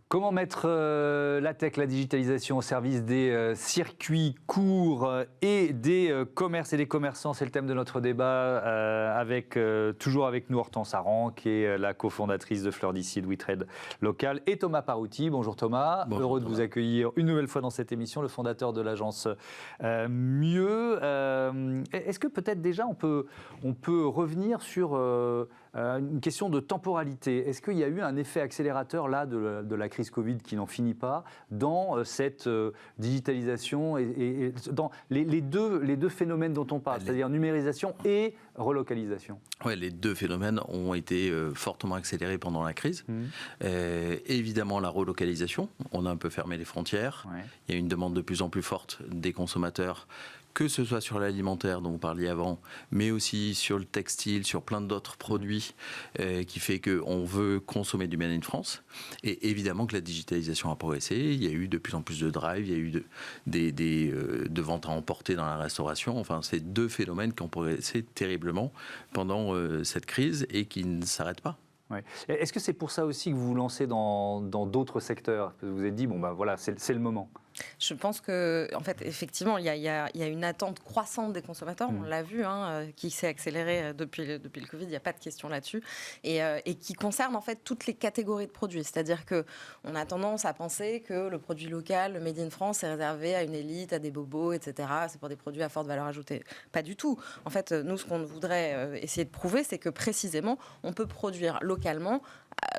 Comment mettre la tech, la digitalisation au service des circuits courts et des commerces et des commerçants? C'est le thème de notre débat, toujours avec nous Hortense Aran, qui est la cofondatrice de Fleur d'ici, de WeTrade Local, et Thomas Parouti. Bonjour Thomas, Bonjour, heureux de Thomas. vous accueillir une nouvelle fois dans cette émission, le fondateur de l'agence Mieux. Est-ce que peut-être déjà on peut revenir sur une question de temporalité? Est-ce qu'il y a eu un effet accélérateur là de la crise Covid qui n'en finit pas dans cette digitalisation et dans les deux phénomènes dont on parle, c'est-à-dire numérisation et relocalisation? Ouais, les deux phénomènes ont été fortement accélérés pendant la crise. Évidemment, la relocalisation, on a un peu fermé les frontières. Ouais. Il y a une demande de plus en plus forte des consommateurs, que ce soit sur l'alimentaire dont vous parliez avant, mais aussi sur le textile, sur plein d'autres produits, qui fait qu'on veut consommer du Made in France. Et évidemment que la digitalisation a progressé. Il y a eu de plus en plus de drive, il y a eu de ventes à emporter dans la restauration. Enfin, c'est deux phénomènes qui ont progressé terriblement pendant cette crise et qui ne s'arrêtent pas. Ouais. Est-ce que c'est pour ça aussi que vous vous lancez dans d'autres secteurs? Vous vous êtes dit, bon, bah voilà, c'est le moment. Je pense que, en fait, effectivement, il y a une attente croissante des consommateurs, on l'a vu, qui s'est accélérée depuis le Covid, il n'y a pas de question là-dessus, et qui concerne en fait toutes les catégories de produits. C'est-à-dire qu'on a tendance à penser que le produit local, le Made in France, est réservé à une élite, à des bobos, etc. C'est pour des produits à forte valeur ajoutée. Pas du tout. En fait, nous, ce qu'on voudrait essayer de prouver, c'est que précisément, on peut produire localement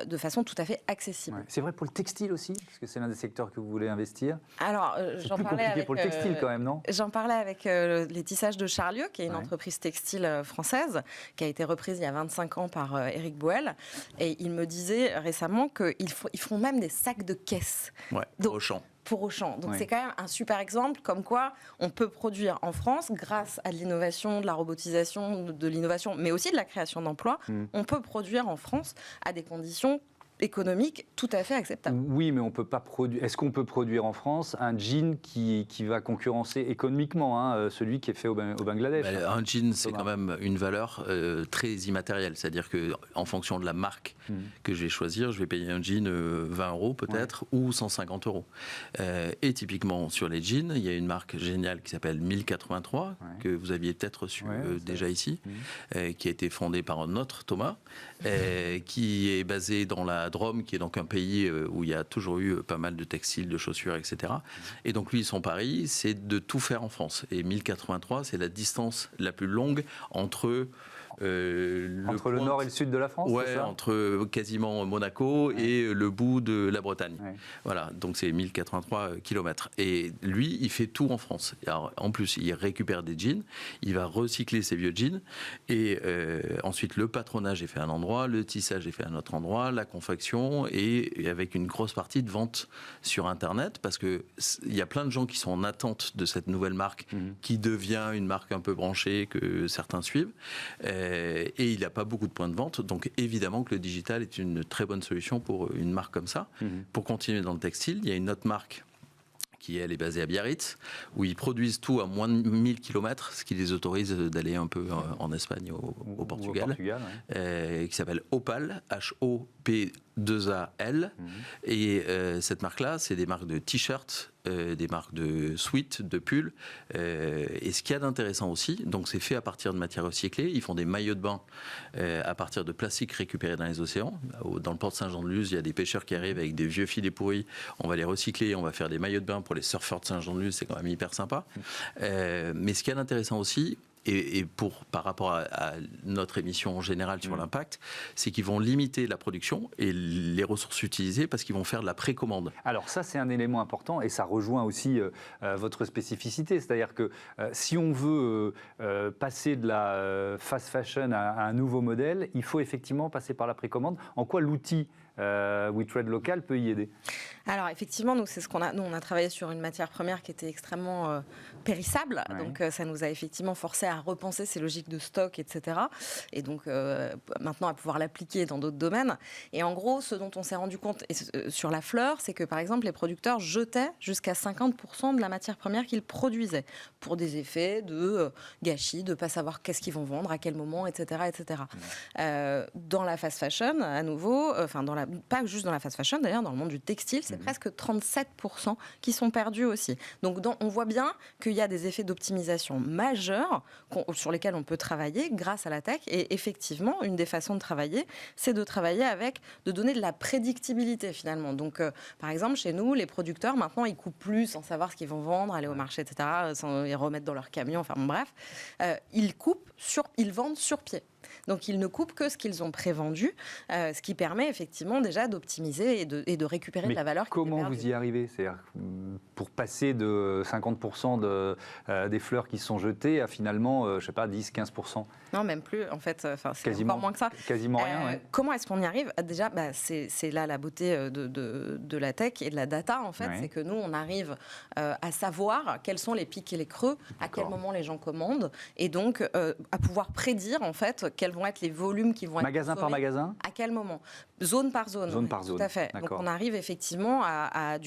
de façon tout à fait accessible. Ouais. C'est vrai pour le textile aussi, parce que c'est l'un des secteurs que vous voulez investir. Alors, c'est plus compliqué pour le textile quand même, non? J'en parlais avec les tissages de Charlieu, qui est une entreprise textile française, qui a été reprise il y a 25 ans par Éric Boel. Et il me disait récemment qu'ils font même des sacs de caisse. Ouais, donc, Auchan. Pour Auchan. Donc c'est quand même un super exemple comme quoi on peut produire en France grâce à de l'innovation, de la robotisation, de l'innovation, mais aussi de la création d'emplois. On peut produire en France à des conditions économique tout à fait acceptable. Oui, mais on peut pas produire. Est-ce qu'on peut produire en France un jean qui va concurrencer économiquement celui qui est fait au Bangladesh? Un jean, c'est quand même une valeur très immatérielle. C'est-à-dire que en fonction de la marque que je vais choisir, je vais payer un jean 20 € peut-être ou 150 €. Et typiquement sur les jeans, il y a une marque géniale qui s'appelle 1083 que vous aviez peut-être reçu déjà ici, qui a été fondée par un autre Thomas, qui est basé dans la Drôme, qui est donc un pays où il y a toujours eu pas mal de textiles, de chaussures, etc. Et donc lui, son pari, c'est de tout faire en France. Et 1083, c'est la distance la plus longue entre le nord et le sud de la France. Ouais, c'est ça, entre quasiment Monaco et le bout de la Bretagne. Ouais. Voilà, donc c'est 1083 km. Et lui, il fait tout en France. Alors, en plus, il récupère des jeans, il va recycler ses vieux jeans, et ensuite le patronage est fait à un endroit, le tissage est fait à un autre endroit, la confection, et avec une grosse partie de vente sur Internet, parce qu'il y a plein de gens qui sont en attente de cette nouvelle marque, qui devient une marque un peu branchée que certains suivent. Et il n'a pas beaucoup de points de vente, donc évidemment que le digital est une très bonne solution pour une marque comme ça. Pour continuer dans le textile, il y a une autre marque qui, elle, est basée à Biarritz, où ils produisent tout à moins de 1000 km, ce qui les autorise d'aller un peu en Espagne, au Portugal, qui s'appelle Opal, H-O-P-2-A-L. Et cette marque-là, c'est des marques de t-shirts, des marques de sweats, de pulls. Et ce qu'il y a d'intéressant aussi, donc c'est fait à partir de matières recyclées. Ils font des maillots de bain à partir de plastique récupéré dans les océans. Dans le port de Saint-Jean-de-Luz, il y a des pêcheurs qui arrivent avec des vieux filets pourris. On va les recycler, on va faire des maillots de bain pour les surfeurs de Saint-Jean-de-Luz. C'est quand même hyper sympa. Mais ce qu'il y a d'intéressant aussi, et par rapport à notre émission en général sur l'impact, c'est qu'ils vont limiter la production et les ressources utilisées parce qu'ils vont faire de la précommande. Alors ça, c'est un élément important et ça rejoint aussi votre spécificité. C'est-à-dire que si on veut passer de la fast fashion à un nouveau modèle, il faut effectivement passer par la précommande. En quoi l'outil WeTrade Local peut y aider? Alors effectivement, nous, c'est ce qu'on a. Nous, on a travaillé sur une matière première qui était extrêmement périssable. Donc ça nous a effectivement forcé à repenser ces logiques de stock, etc. Et donc maintenant à pouvoir l'appliquer dans d'autres domaines. Et en gros, ce dont on s'est rendu compte sur la fleur, c'est que par exemple, les producteurs jetaient jusqu'à 50% de la matière première qu'ils produisaient pour des effets de gâchis, de ne pas savoir qu'est-ce qu'ils vont vendre, à quel moment, etc. etc. Dans la fast fashion, à nouveau, enfin dans pas juste dans la fast fashion, d'ailleurs, dans le monde du textile, c'est presque 37% qui sont perdus aussi. Donc on voit bien qu'il y a des effets d'optimisation majeurs sur lesquels on peut travailler grâce à la tech. Et effectivement, une des façons de travailler, c'est de donner de la prédictibilité finalement. Donc par exemple, chez nous, les producteurs, maintenant, ils coupent plus sans savoir ce qu'ils vont vendre, aller au marché, etc., sans les remettre dans leur camion, enfin bon, bref. Ils vendent sur pied. Donc, ils ne coupent que ce qu'ils ont prévendu, ce qui permet effectivement déjà d'optimiser et de récupérer de la valeur. Comment vous y arrivez ? C'est-à-dire, pour passer de 50% des fleurs qui sont jetées à finalement, 10-15%. Non, même plus, en fait, c'est encore moins que ça. Quasiment rien, ouais. Comment est-ce qu'on y arrive ? Déjà, c'est là la beauté de la tech et de la data, en fait, c'est que nous, on arrive à savoir quels sont les pics et les creux, à quel moment les gens commandent, et donc à pouvoir prédire, en fait, quels vont être les volumes qui vont être magasin par magasin ? À quel moment ? Zone par zone. Zone par zone. Tout à fait. D'accord. Donc on arrive effectivement à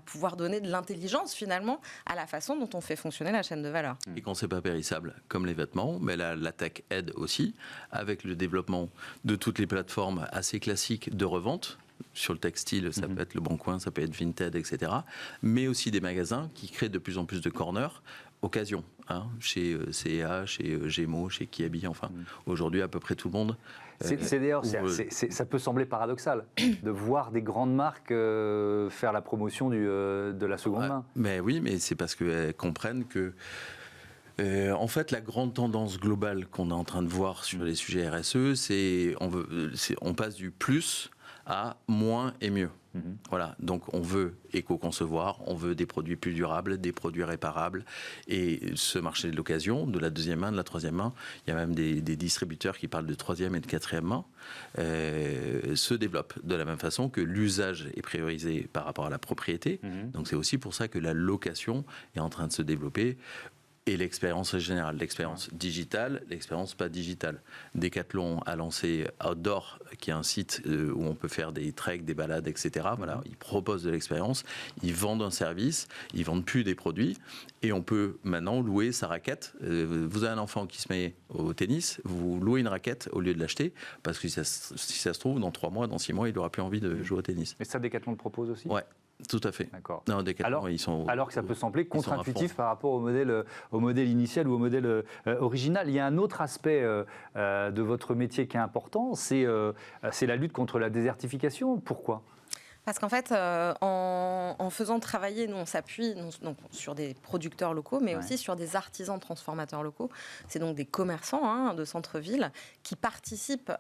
pouvoir donner de l'intelligence finalement à la façon dont on fait fonctionner la chaîne de valeur. Et quand c'est pas périssable, comme les vêtements, mais la tech aide aussi avec le développement de toutes les plateformes assez classiques de revente. Sur le textile, ça peut être Le Bon Coin, ça peut être Vinted, etc. Mais aussi des magasins qui créent de plus en plus de corners occasion, chez CA, chez Gémeaux, chez Kiabi, enfin, aujourd'hui à peu près tout le monde. Ça peut sembler paradoxal de voir des grandes marques faire la promotion de la seconde main. Mais oui, mais c'est parce qu'elles comprennent que en fait, la grande tendance globale qu'on est en train de voir sur les sujets RSE, c'est on passe du plus à moins et mieux. Voilà, donc on veut éco-concevoir, on veut des produits plus durables, des produits réparables, et ce marché de l'occasion, de la deuxième main, de la troisième main, il y a même des distributeurs qui parlent de troisième et de quatrième main, se développe de la même façon que l'usage est priorisé par rapport à la propriété. Donc c'est aussi pour ça que la location est en train de se développer. Et l'expérience générale, l'expérience digitale, l'expérience pas digitale. Decathlon a lancé Outdoor, qui est un site où on peut faire des treks, des balades, etc. Voilà, ils proposent de l'expérience, ils vendent un service, ils vendent plus des produits, et on peut maintenant louer sa raquette. Vous avez un enfant qui se met au tennis, vous louez une raquette au lieu de l'acheter, parce que si ça se trouve, dans 3 mois, dans 6 mois, il n'aura plus envie de jouer au tennis. Et ça, Decathlon le propose aussi ? Ouais. Tout à fait. D'accord. Non, Decathlon, alors que ça peut sembler contre-intuitif par rapport au modèle initial ou au modèle original. Il y a un autre aspect de votre métier qui est important, c'est la lutte contre la désertification. Pourquoi ? Parce qu'en fait, en faisant travailler, nous on s'appuie donc, sur des producteurs locaux, mais aussi sur des artisans transformateurs locaux. C'est donc des commerçants de centre-ville qui participent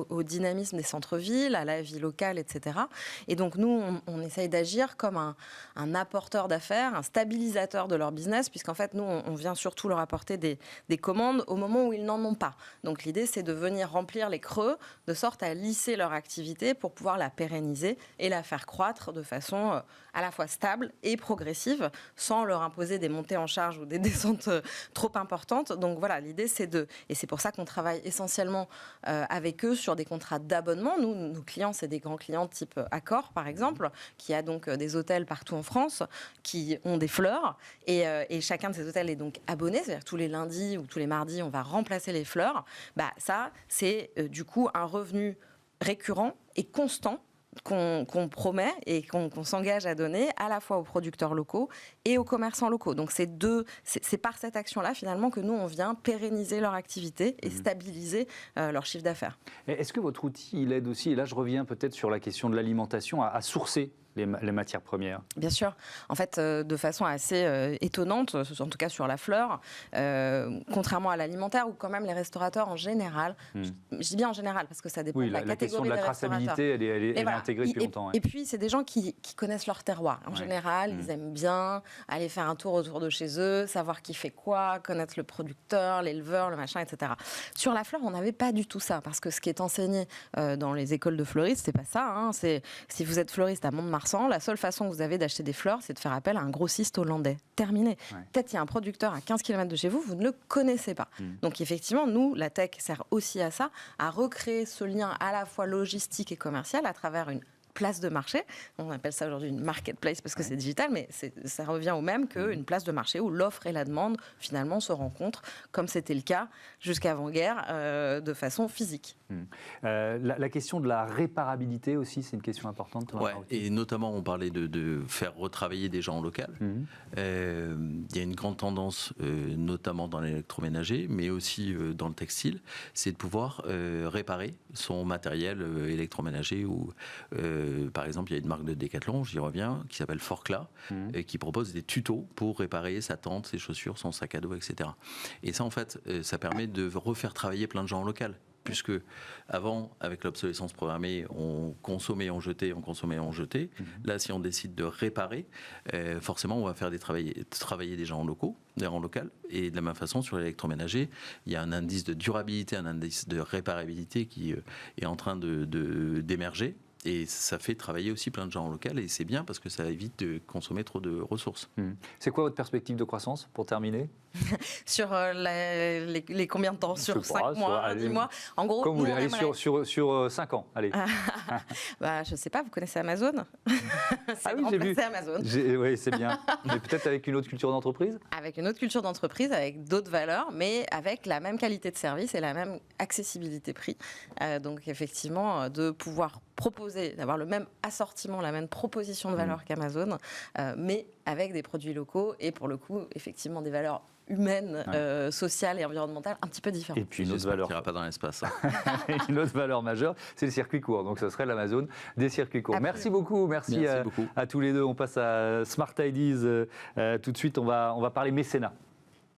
au dynamisme des centres-villes, à la vie locale, etc. Et donc nous, on essaye d'agir comme un apporteur d'affaires, un stabilisateur de leur business, puisqu'en fait, nous, on vient surtout leur apporter des commandes au moment où ils n'en ont pas. Donc l'idée, c'est de venir remplir les creux, de sorte à lisser leur activité pour pouvoir la pérenniser et la faire croître de façon à la fois stable et progressive, sans leur imposer des montées en charge ou des descentes trop importantes. Donc voilà, l'idée et c'est pour ça qu'on travaille essentiellement avec eux sur des contrats d'abonnement. Nous, nos clients, c'est des grands clients type Accor, par exemple, qui a donc des hôtels partout en France, qui ont des fleurs, et chacun de ces hôtels est donc abonné, c'est-à-dire tous les lundis ou tous les mardis, on va remplacer les fleurs. Ça, c'est du coup un revenu récurrent et constant qu'on promet et qu'on s'engage à donner à la fois aux producteurs locaux et aux commerçants locaux. Donc c'est par cette action-là finalement que nous on vient pérenniser leur activité et stabiliser leur chiffre d'affaires. Est-ce que votre outil il aide aussi, et là je reviens peut-être sur la question de l'alimentation, à sourcer les matières premières? Bien sûr. En fait, de façon assez étonnante, en tout cas sur la fleur, contrairement à l'alimentaire où quand même les restaurateurs en général, je dis bien en général parce que ça dépend de la catégorie question de la traçabilité, elle est intégrée depuis longtemps. Et puis, c'est des gens qui connaissent leur terroir. En général, ils aiment bien aller faire un tour autour de chez eux, savoir qui fait quoi, connaître le producteur, l'éleveur, le machin, etc. Sur la fleur, on n'avait pas du tout ça parce que ce qui est enseigné dans les écoles de fleuristes, c'est pas ça. C'est si vous êtes fleuriste à Mont-de-Marsan, la seule façon que vous avez d'acheter des fleurs, c'est de faire appel à un grossiste hollandais. Terminé. Peut-être qu'il y a un producteur à 15 km de chez vous, vous ne le connaissez pas. Donc effectivement, nous, la tech sert aussi à ça, à recréer ce lien à la fois logistique et commercial à travers une place de marché. On appelle ça aujourd'hui une marketplace parce que c'est digital, mais ça revient au même qu'une place de marché où l'offre et la demande finalement se rencontrent, comme c'était le cas jusqu'avant-guerre, de façon physique. La question de la réparabilité aussi, c'est une question importante. Ouais, et notamment, on parlait de faire retravailler des gens en local. Il y a une grande tendance, notamment dans l'électroménager, mais aussi dans le textile, c'est de pouvoir réparer son matériel électroménager. Ou, par exemple, il y a une marque de Decathlon, j'y reviens, qui s'appelle Forclaz, et qui propose des tutos pour réparer sa tente, ses chaussures, son sac à dos, etc. Et ça, en fait, ça permet de refaire travailler plein de gens en local. Puisque avant, avec l'obsolescence programmée, on consommait, on jetait, on consommait, on jetait. Là, si on décide de réparer, forcément, on va faire travailler des gens en local. Et de la même façon, sur l'électroménager, il y a un indice de durabilité, un indice de réparabilité qui est en train d'émerger. Et ça fait travailler aussi plein de gens en local, et c'est bien parce que ça évite de consommer trop de ressources. C'est quoi votre perspective de croissance, pour terminer? Sur les combien de temps? Sur 5 mois, 10 mois? En gros, comme vous voulez, allez sur 5 ans, allez. Je ne sais pas, vous connaissez Amazon? Ah oui, j'ai vu. Amazon. Oui, c'est bien. Mais peut-être avec une autre culture d'entreprise? Avec une autre culture d'entreprise, avec d'autres valeurs, mais avec la même qualité de service et la même accessibilité prix. Donc effectivement, de pouvoir proposer, d'avoir le même assortiment, la même proposition de valeur qu'Amazon, mais avec des produits locaux et pour le coup, effectivement, des valeurs humaines, sociales et environnementales un petit peu différentes. Et puis une autre valeur. Qui n'ira pas dans l'espace. Une autre valeur majeure, c'est le circuit court. Donc ce serait l'Amazon des circuits courts. Absolument. Merci beaucoup. Merci beaucoup à tous les deux. On passe à Smart Ideas. Tout de suite, on va parler mécénat.